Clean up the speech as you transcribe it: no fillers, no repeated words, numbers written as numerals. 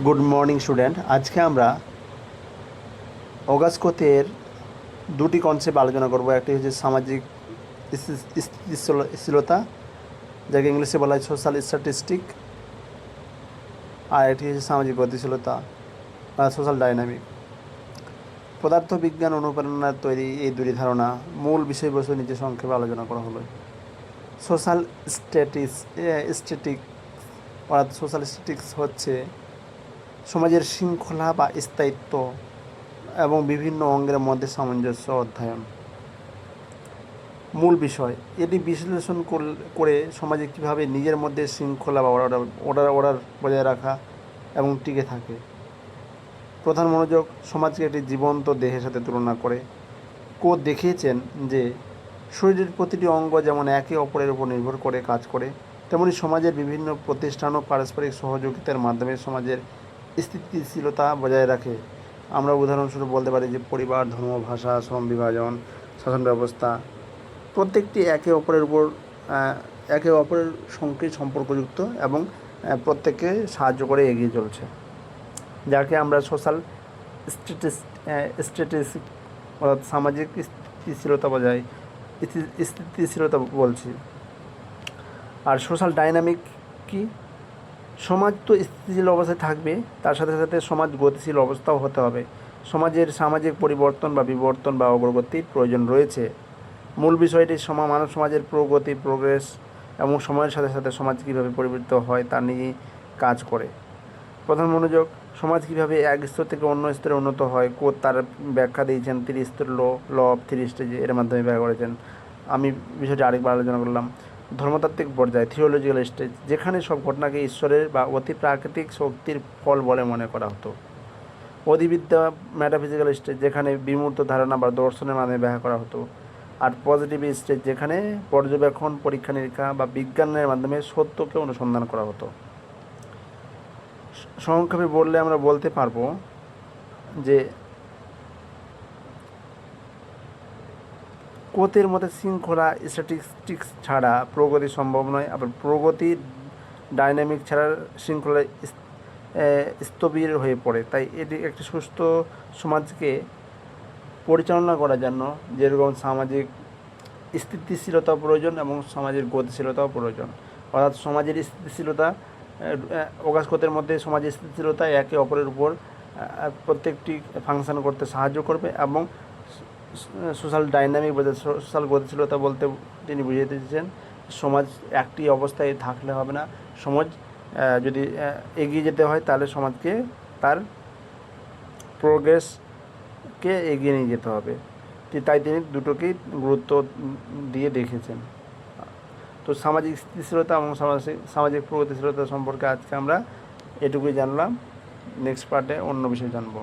Good morning student. আজকে আমরা অগাস্কোতের দুটি কনসেপ্ট আলোচনা করব। একটি হচ্ছে সামাজিক স্থিতিশীলতা, যাকে ইংলিশে বলা হয় সোশ্যাল স্ট্যাটিস্টিক, আর একটি হচ্ছে সামাজিক গতিশীলতা বা সোশ্যাল ডাইনামিক। পদার্থবিজ্ঞান অনুপ্রেরণার তৈরি এই দুটি ধারণা মূল বিষয়বস্তু নিচে সংক্ষেপে আলোচনা করা হলো। সোশ্যাল স্ট্যাটিক অর্থাৎ সোশ্যাল স্ট্যাটিক্স হচ্ছে সমাজের শৃঙ্খলা বা স্থায়িত্ব এবং বিভিন্ন অঙ্গের মধ্যে সামঞ্জস্য অধ্যয়ন। মূল বিষয় এটি বিশ্লেষণ করে সমাজে কীভাবে নিজের মধ্যে শৃঙ্খলা বা অর্ডার বজায় রাখা এবং টিকে থাকে। প্রধান মনোযোগ সমাজকে একটি জীবন্ত দেহের সাথে তুলনা করে দেখিয়েছেন যে শরীরের প্রতিটি অঙ্গ যেমন একে অপরের উপর নির্ভর করে কাজ করে, তেমনি সমাজের বিভিন্ন প্রতিষ্ঠান ও পারস্পরিক সহযোগিতার মাধ্যমে সমাজের স্থিতিশীলতা বজায় রাখে। আমরা উদাহরণস্বরূপ বলতে পারি যে পরিবার, ধর্ম, ভাষা, শ্রম বিভাজন, শাসন ব্যবস্থা প্রত্যেকটি একে অপরের সঙ্গে সম্পর্কযুক্ত এবং প্রত্যেককে সাহায্য করে এগিয়ে চলছে, যাকে আমরা সোশ্যাল স্ট্যাটিস্টিক অর্থাৎ সামাজিক স্থিতিশীলতা বলছি। আর সোশ্যাল ডাইনামিক কি? সমাজ তো স্থিতিশীল অবস্থায় থাকবে, তার সাথে সাথে সমাজ গতিশীল অবস্থাও হতে হবে। সমাজের সামাজিক পরিবর্তন বা বিবর্তন বা অগ্রগতির প্রয়োজন রয়েছে। মূল বিষয়টি মানব সমাজের প্রোগ্রেস এবং সময়ের সাথে সাথে সমাজ কীভাবে পরিবর্তিত হয় তা নিয়ে কাজ করে। প্রধান মনোযোগ সমাজ কীভাবে এক স্তর থেকে অন্য স্তরে উন্নত হয়। তার ব্যাখ্যা দিয়েছেন 30 স্তর ল অফ 3 স্টেজে, এর মাধ্যমে ব্যাখ্যা করেছেন। আমি বিষয়টি আরেকবার আলোচনা করলাম। ধর্মতাত্ত্বিক পর্যায়ে থিওলজিক্যাল স্টেজ, যেখানে সব ঘটনাকে ঈশ্বরের বা অতি প্রাকৃতিক শক্তির ফল বলে মনে করা হতো। অধিবিদ্যা মেটাফিজিক্যাল স্টেজ, যেখানে বিমূর্ত ধারণা বা দর্শনের মাধ্যমে ব্যাখ্যা করা হতো। আর পজিটিভ স্টেজ, যেখানে পর্যবেক্ষণ, পরীক্ষা নিরীক্ষা বা বিজ্ঞানের মাধ্যমে সত্যকে অনুসন্ধান করা হতো। সংক্ষেপে বললে আমরা বলতে পারবো যে কোতের মধ্যে শৃঙ্খলা স্ট্যাটিস্টিক্স ছাড়া প্রগতি সম্ভব নয়, আবার প্রগতি ডাইনামিক ছাড়া শৃঙ্খলা স্থবির হয়ে পড়ে। তাই এটি একটি সুস্থ সমাজকে পরিচালনা করার জন্য যেরকম সামাজিক স্থিতিশীলতা প্রয়োজন এবং সমাজের গতিশীলতাও প্রয়োজন। অর্থাৎ সমাজের স্থিতিশীলতা, অগাস্কোতের মধ্যে সমাজের স্থিতিশীলতা একে অপরের উপর প্রত্যেকটি ফাংশন করতে সাহায্য করবে, এবং সোশ্যাল ডাইনামিক বলতে সোশ্যাল গতিশীলতা বলতে তিনি বুঝিয়ে দিয়েছেন সমাজ একটি অবস্থায় থাকলে হবে না। সমাজ যদি এগিয়ে যেতে হয় তাহলে সমাজকে তার প্রোগ্রেসকে এগিয়ে নিয়ে যেতে হবে। তাই তিনি দুটোকেই গুরুত্ব দিয়ে দেখেছেন। তো সামাজিক স্থিতিশীলতা এবং সামাজিক প্রগতিশীলতা সম্পর্কে আজকে আমরা এটুকুই জানলাম। নেক্সট পার্টে অন্য বিষয় জানবো।